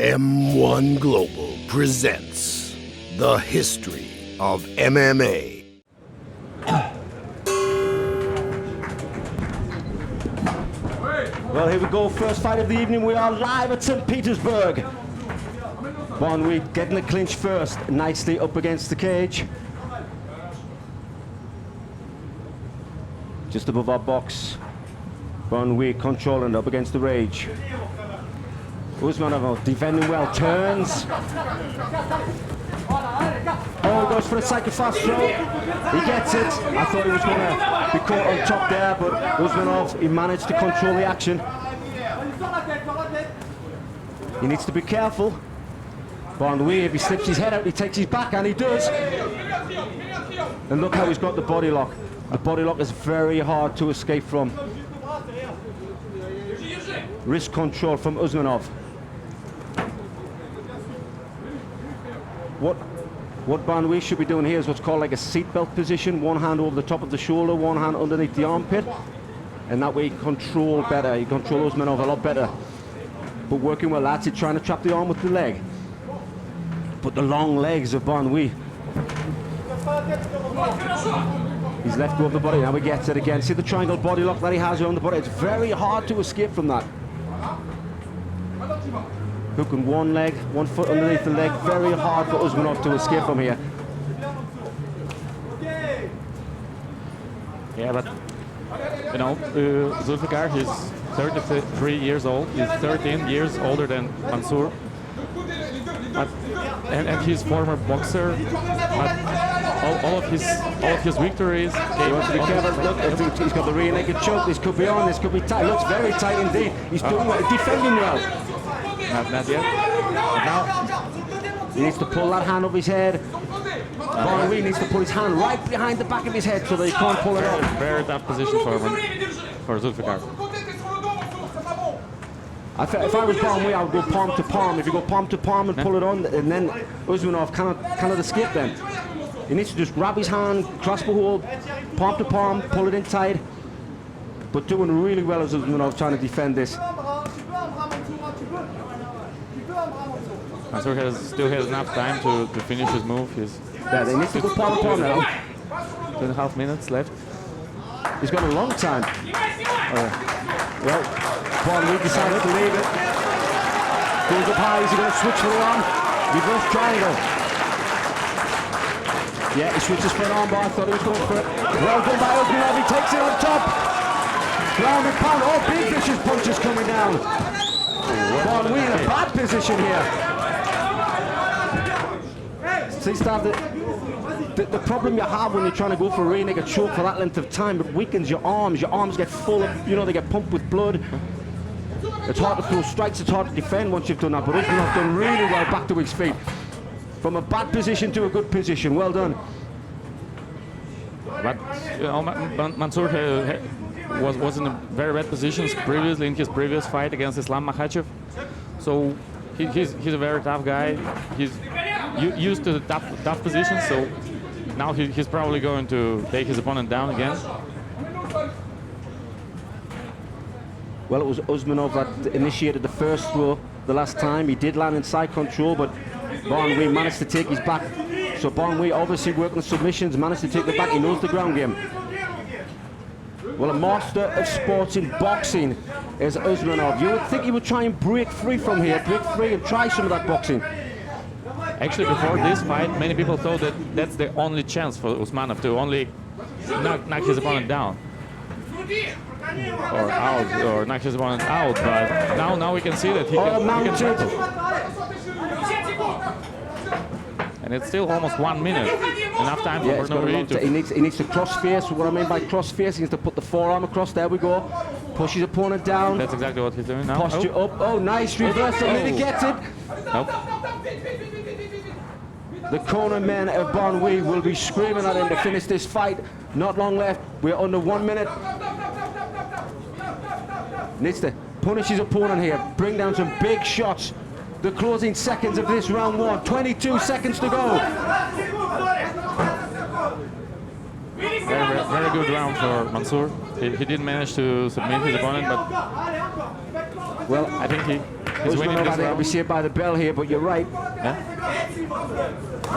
M1 Global presents the history of MMA. Well, here we go, first fight of the evening. We are live at St. Petersburg. Barnaoui getting the clinch first, nicely up against the cage. Just above our box. Barnaoui controlling up against the rage. Usmanov defending well, turns. Oh, goes for a psycho-fast throw. He gets it. I thought he was going to be caught on top there, but Usmanov, he managed to control the action. He needs to be careful. Barnaoui, if he slips his head out, he takes his back, and he does. And look how he's got the body lock. The body lock is very hard to escape from. Wrist control from Usmanov. What Barnaoui should be doing here is what's called like a seatbelt position. One hand over the top of the shoulder, one hand underneath the armpit. And that way he can control better. He controls Usmanov a lot better. But working well, that's it, trying to trap the arm with the leg. But the long legs of Barnaoui. He's let go of the body, now he gets it again. See the triangle body lock that he has around the body? It's very hard to escape from that. Hooking one leg, one foot underneath the leg. Very hard for Usmanov to escape from here. Yeah, but you know, Zulfikar, he's 33 years old. He's 13 years older than Mansour. And he's former boxer. All of his victories. He wants to be careful. Look, he's got the rear naked choke. This could be on. This could be tight. Looks very tight indeed. He's doing well, defending well. Not yet. But now he needs to pull that hand off his head. Barnaoui needs to put his hand right behind the back of his head so that he can't pull it off. Very tough position for Zulfikar. If I was Barnaoui, I would go palm to palm. If you go palm to palm and pull it on, and then Usmanov cannot escape then. He needs to just grab his hand, grasp a hold, palm to palm, pull it in tight. But doing really well as Usmanov trying to defend this. Mansour still has enough time to finish his move. Yeah, they need to go palm to palm now. 2.5 minutes left. He's got a long time. Well, Barnaoui decided to leave it. Goes up high, is he going to switch for the arm? Reverse triangle. Yeah, he switches for an arm bar. I thought he was going for it. Well done by Usmanov, he takes it on top. Ground and pound. Oh, big vicious punches coming down. Barnaoui in a bad position here. See, Stav, the problem you have when you're trying to go for a rear naked choke for that length of time, it weakens your arms. Your arms get full of, you know, they get pumped with blood. It's hard to throw strikes, it's hard to defend once you've done that, but Usmanov done really well back to his feet. From a bad position to a good position, well done. But you know, Mansour was in a very bad position previously in his previous fight against Islam Makhachev. So he's a very tough guy. He's used to the tough position, so now he's probably going to take his opponent down again. Well, it was Usmanov that initiated the first throw the last time. He did land in side control, but Barnaoui managed to take his back. So Barnaoui obviously working the submissions, managed to take the back. He knows the ground game. Well, a master of sports in boxing is Usmanov. You would think he would try and break free from here, break free and try some of that boxing. Actually, before this fight, many people thought that that's the only chance for Usmanov to only knock his opponent down. Or out, or knock his opponent out, but now we can see that he can triple. And it's still almost 1 minute. Enough time for Barnaoui to... He needs to cross face. What I mean by cross face, he needs to put the forearm across. There we go. Push his opponent down. That's exactly what he's doing now. Posture up. Oh, nice reversal. And he gets it. Nope. The corner men of Barnaoui will be screaming at him to finish this fight. Not long left. We're under 1 minute. Needs to punish his opponent here. Bring down some big shots. The closing seconds of this round one. 22 seconds to go. Very good round for Mansour. He didn't manage to submit his opponent, but well, I think Usmanov, I think will be saved by the bell here, but you're right. Yeah?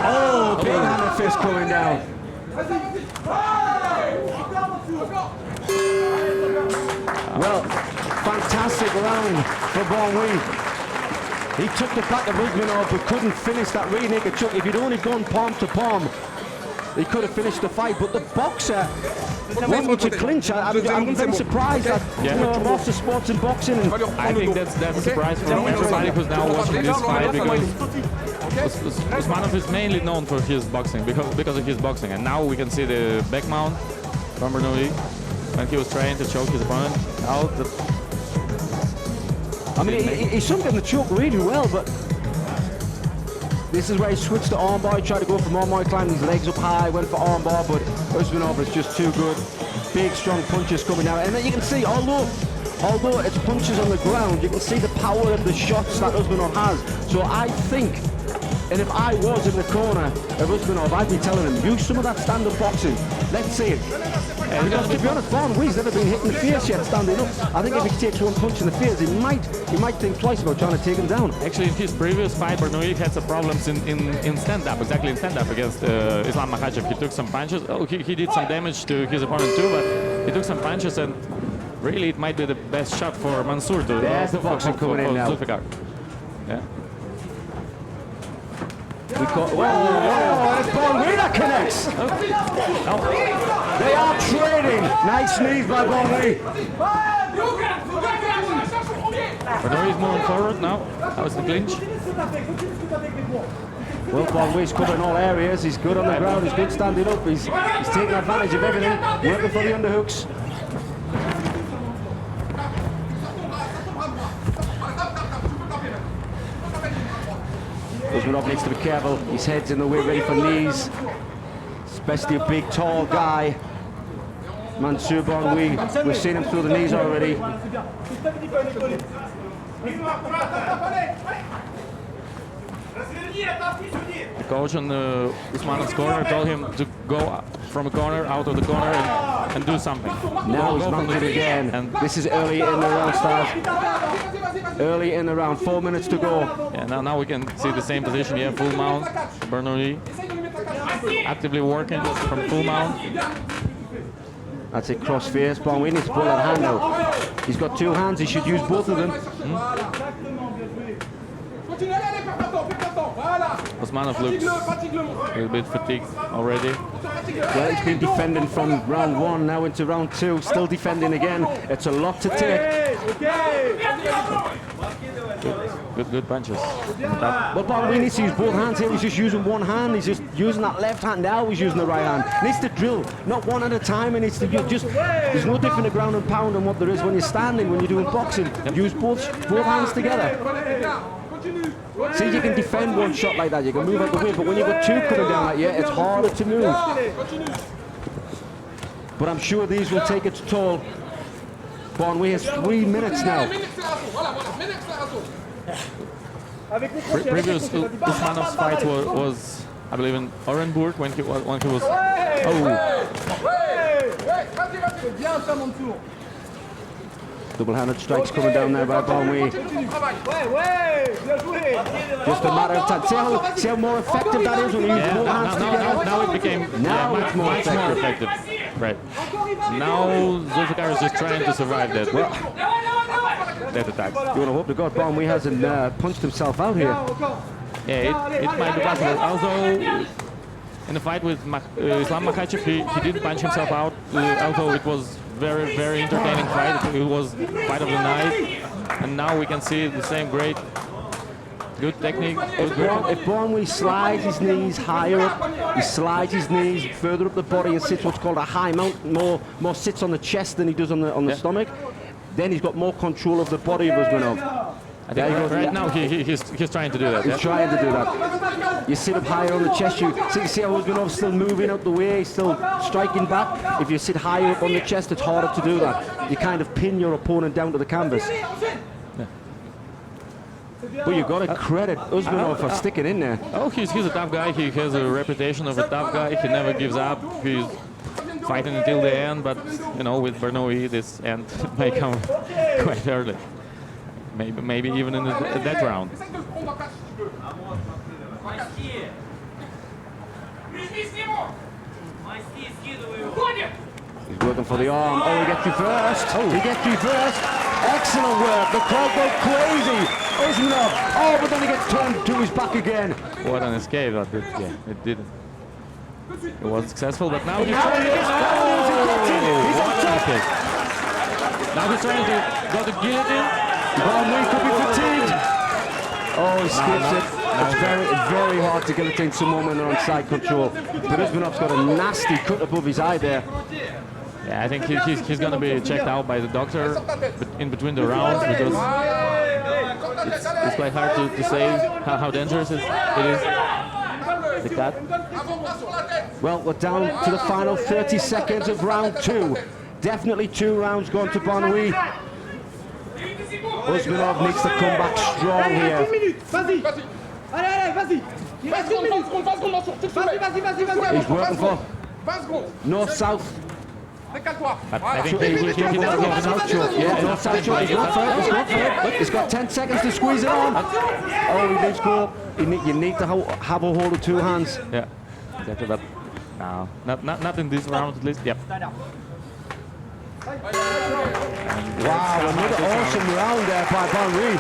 Oh, big hand and fist coming down. Well, fantastic round for Barnaoui. He took the back of Usmanov but couldn't finish that rear naked choke. If he'd only gone palm to palm, he could have finished the fight. But the boxer wanted to clinch. I'm very surprised that master sports in boxing. And I think that's a surprise for everybody who's now watching this fight, because Usmanov is mainly known for his boxing, because of his boxing. And now we can see the back mount from Barnaoui when he was trying to choke his opponent out. I mean, he sunk in the choke really well, but this is where he switched to armbar. He tried to go for armbar, climbed his legs up high, went for armbar, but Usmanov is just too good. Big, strong punches coming out. And then you can see, although it's punches on the ground, you can see the power of the shots that Usmanov has. So I think, and if I was in the corner of Usmanov, I'd be telling him, use some of that stand-up boxing. Let's see it. Because to be honest, Barnaoui's never been hit in the face yet standing up. I think if he takes one punch in the face, he might think twice about trying to take him down. Actually, in his previous fight, Barnaoui had some problems in stand-up, exactly in stand-up against Islam Makhachev. He took some punches. Oh, he did some damage to his opponent too, but he took some punches, and really it might be the best shot for Mansour to There's the boxing coming in now. Zulfikar. Yeah. We got, whoa, it's Barnaoui that connects. They are trading. Nice knees by Barnaoui. Barnaoui is moving forward now. That was the clinch. Well, Barnaoui's covering all areas. He's good on the ground. He's good standing up. He's taking advantage of everything. Working for the underhooks. Usmanov needs to be careful. His head's in the way, ready for knees. Especially a big, tall guy. Mansour Barnaoui, we've seen him through the knees already. The coach on Usmanov's corner told him to go from a corner, out of the corner, and do something. Now he's mounted again. And this is early in the round start. Early in the round, 4 minutes to go. Yeah, now we can see the same position. Yeah, full mount. Barnaoui actively working from full mount. That's it, cross face. Barnaoui needs to pull that hand out. He's got two hands, he should use both of them. Usmanov looks a little bit fatigued already. Well, he's been defending from round one, now into round two, still defending again. It's a lot to take. Good punches. But Barnaoui needs to use both hands here. He's just using one hand. He's just using that left hand. Now he's using the right hand. He needs to drill, not one at a time. He needs to just. There's no different to ground and pound than what there is when you're standing, when you're doing boxing. Use both hands together. See, you can defend one shot like that. You can move out the way, but when you've got two coming down at you, it's harder to move. But I'm sure these will take its toll. Barnaoui has 3 minutes now. Previous Usmanov's fight was, I believe, in Orenburg when he was. Double-handed strikes coming down there by Barnaoui. Just a matter of time. See how more effective that is when you use both hands together? Now it became much more effective. Right. Now Zulfikar is just trying to survive that. That attack. You want to hope to God Barnaoui hasn't punched himself out here. Yeah, it might be possible. Although in the fight with Islam Makhachev, he didn't punch himself out. Although it was very, very entertaining fight. It was fight of the night, and now we can see the same good technique. If Barnaoui slides his knees higher up, he slides his knees further up the body and sits what's called a high mount, more sits on the chest than he does on the stomach. Then he's got more control of the body of Usmanov. I think right now he's trying to do that. He's trying to do that. You sit up higher on the chest, you see how Usmanov's still moving out the way, he's still striking back. If you sit higher up on the chest, it's harder to do that. You kind of pin your opponent down to the canvas. But you've got to credit Usmanov for sticking in there. Oh, he's a tough guy. He has a reputation of a tough guy. He never gives up. He's fighting until the end, but you know, with Barnaoui, this end may come quite early. maybe even in that round. He's working for the arm. Oh, he gets reversed. He gets reversed. Excellent work. The crowd go crazy. Usmanov. Oh, but then he gets turned to his back again. What an escape! But it didn't. It was successful, but now he's trying to. He's on top. Now he's trying to go to guillotine. Barnaoui could be fatigued. Oh, he skips it. It's very hard to guillotine someone when they're on side control. But Usmanov's got a nasty cut above his eye there. Yeah, I think he's going to be checked out by the doctor in between the rounds because it's quite hard to say how dangerous it is. Like that. Well, we're down to the final 30 seconds of round 2. Definitely 2 rounds going to Barnaoui. Usmanov needs to come back strong here. He's working for north-south. I think he north-south choke. Yeah, north-south choke. He's going for it. He's got 10 seconds to squeeze it on. Oh, he leaves go. You need to have a hold of 2 hands. Yeah, exactly. But no, not in this round at least. Yep. Wow, another awesome round there by Barnaoui.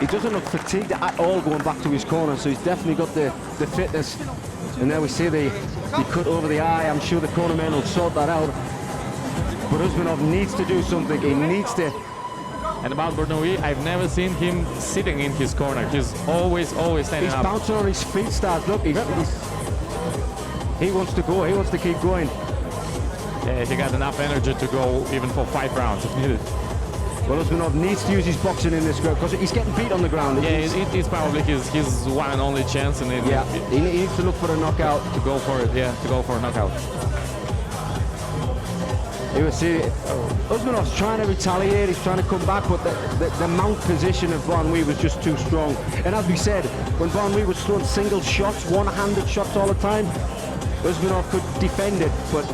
He doesn't look fatigued at all going back to his corner, so he's definitely got the fitness. And there we see the cut over the eye. I'm sure the cornerman will sort that out. But Usmanov needs to do something. He needs to. And about Barnaoui, I've never seen him sitting in his corner. He's always standing up. He's bouncing on his feet, Stars. Look, he wants to go. He wants to keep going. Yeah, he got enough energy to go even for 5 rounds if needed. Well, Usmanov needs to use his boxing in this group because he's getting beat on the ground. Yeah, it's probably his one and only chance. And he needs to look for a knockout. To go for it, yeah, to go for a knockout. You will see Usmanov's trying to retaliate, he's trying to come back, but the mount position of Barnaoui was just too strong. And as we said, when Barnaoui was throwing single shots, one-handed shots all the time, Usmanov could defend it, but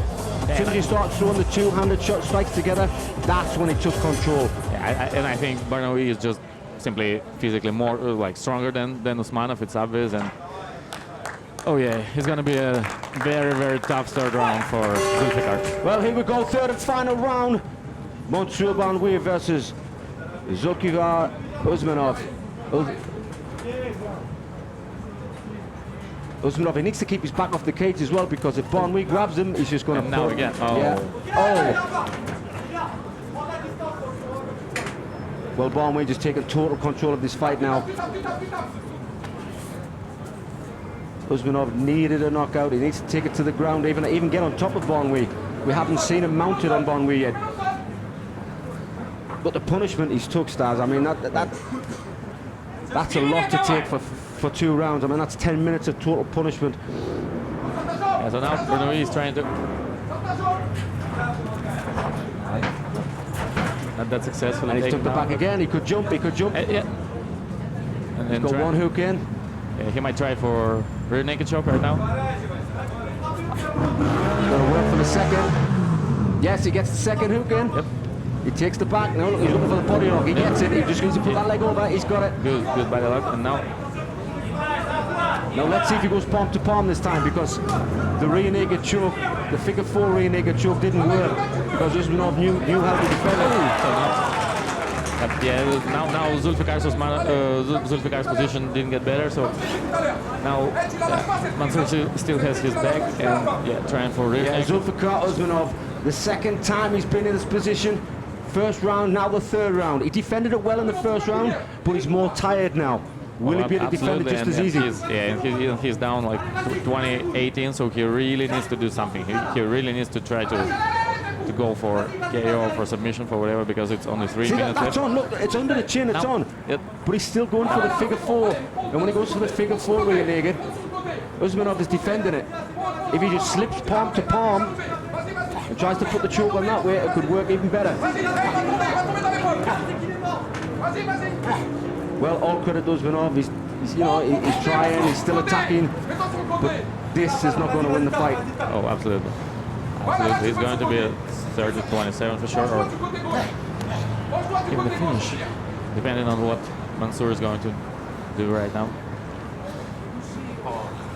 as soon as you start throwing the 2-handed shot strikes together, that's when he took control. Yeah, and I think Barnaoui is just simply physically more stronger than Usmanov. It's obvious, and oh yeah, it's going to be a very tough third round for Zulfikar. Well, here we go, third and final round. Mansour Barnaoui versus Zulfikar Usmanov. Usmanov, he needs to keep his back off the cage as well, because if Barnaoui grabs him, he's just going to... Now again. Oh. Yeah. Oh. Well, Barnaoui just taking total control of this fight now. Usmanov needed a knockout. He needs to take it to the ground, even get on top of Barnaoui. We haven't seen him mounted on Barnaoui yet. But the punishment he's took, Stars, I mean, that's a lot to take for 2 rounds. I mean, that's 10 minutes of total punishment. Yeah, so now Barnaoui is trying to... Not that successful. And he's took the back again. He could jump. Yeah. And then he's got one hook in. Yeah, he might try for rear naked choke right now. Gonna work for the second. Yes, he gets the second hook in. Yep. He takes the back. No, look, he's looking for the body lock. He gets it. He just needs to put that leg over. He's got it. Good by the lock. And now let's see if he goes palm to palm this time, because the rear naked choke, the figure 4 rear naked choke didn't work because Usmanov knew how to defend it. Yeah, now Zulfikar's position didn't get better, so now Mansour still has his back and trying for rear. Yeah, Zulfikar Usmanov, the second time he's been in this position. First round, now the third round. He defended it well in the first round, but he's more tired now. Will he be able to defend it just as easy? He's down like 20-18, so he really needs to do something. He really needs to try to go for KO or for submission, for whatever, because it's only 3 minutes that's left. on, look, it's under the chin, it's on. Yep. But he's still going for the figure 4. And when he goes for the figure 4 rear naked, Usmanov is defending it. If he just slips palm to palm and tries to put the choke on that way, it could work even better. Well, all credit to Usmanov. He's trying, he's still attacking, but this is not going to win the fight. Oh, absolutely. Absolutely. It's going to be a 30-27 for sure, or even the finish, depending on what Mansour is going to do right now.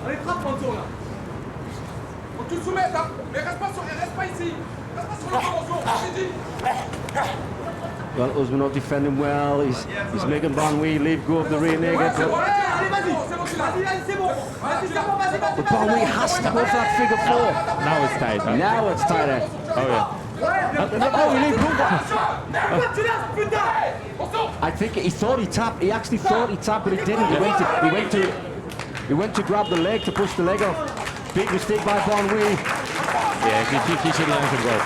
Allez, frappe, Mansour, là. Faut que tu le soumettes, hein. Mais reste pas ici. Reste pas sur le front, Mansour. J'ai dit. Well, Usmanov defending well. He's making Barnaoui leave go of the rear naked. Allez, vas-y. C'est bon. But Barnaoui has to go for that figure four. Now it's tight. Huh? Now it's tighter. Oh yeah. Oh, he leave go. I think he thought he tapped. He actually thought he tapped, but he didn't. He went to grab the leg to push the leg off. Big mistake by Barnaoui. Yeah, he should learn to go.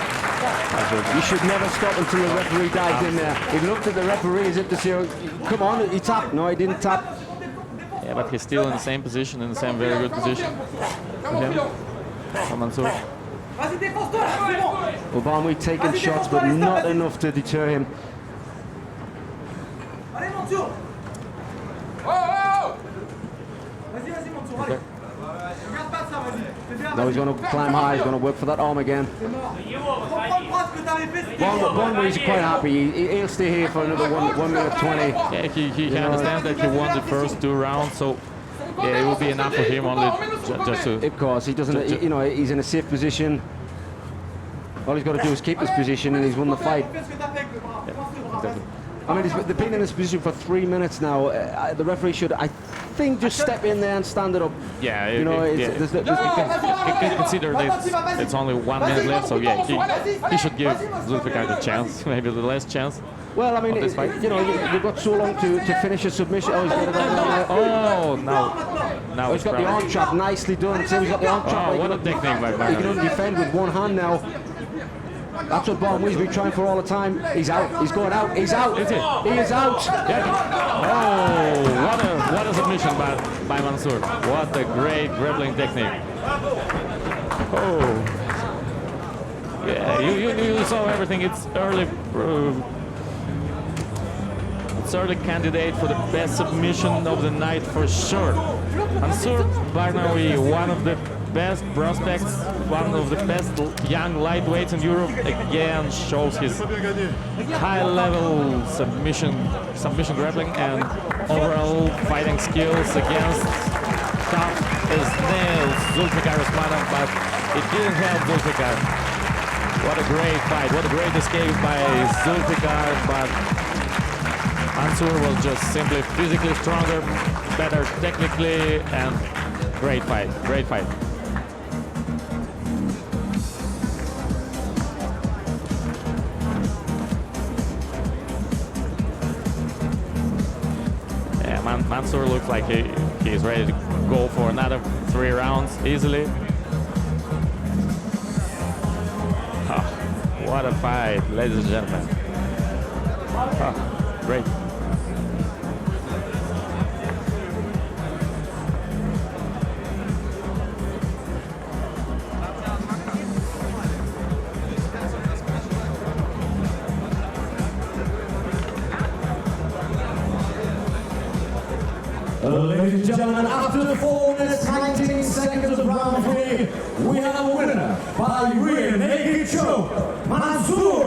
You should never stop until the referee dives in there. He looked at the referee as if to say, come on, he tapped. No, he didn't tap. Yeah, but he's still in the same position, in the same very good position. Mansour. Well, Barnaoui taking shots, but not enough to deter him. Allez, Mansour. Vas-y, Mansour, allez. Regarde pas ça, vas-y. Now he's going to climb high, he's going to work for that arm again. Barnaoui's quite happy. He'll stay here for another 1 minute 20. Yeah, he understands that he won the first 2 rounds, so yeah, it will be enough for him only just to... Of course, he doesn't, you know, he's in a safe position. All he's got to do is keep his position and he's won the fight. Exactly. I mean, they've been in this position for 3 minutes now. The referee should, I think, just step in there and stand it up. Yeah, you know, you can consider that it's only 1 minute left, so yeah, he should give Zulfikar the chance, maybe the last chance. Well, I mean, you know, you've got so long to finish a submission. Oh, he's got it on there. Oh, now he's got the arm trap nicely done. So he's got the arm trap. Oh, what a technique by Barnaoui. He can only defend with one hand now. That's what Barnaoui's been trying for all the time. He's out. He's going out. He's out. Is it? He is out. Yeah. Oh, what a submission by Mansour. What a great grappling technique. Oh. Yeah, you saw everything. It's early candidate for the best submission of the night for sure. Mansour Barnaoui, one of the best prospects, one of the best young lightweights in Europe, again shows his high-level submission grappling and overall fighting skills against tough as nails Zulfikar Usmanov, but it didn't help Zulfikar. What a great fight, what a great escape by Zulfikar, but Mansour was just simply physically stronger, better technically, and great fight, great fight. Mansour looks like he's ready to go for another 3 rounds easily. Oh, what a fight, ladies and gentlemen. Oh, great. Ladies and gentlemen, after 4 minutes 19 seconds of round 3, we have a winner by rear naked choke, Mansour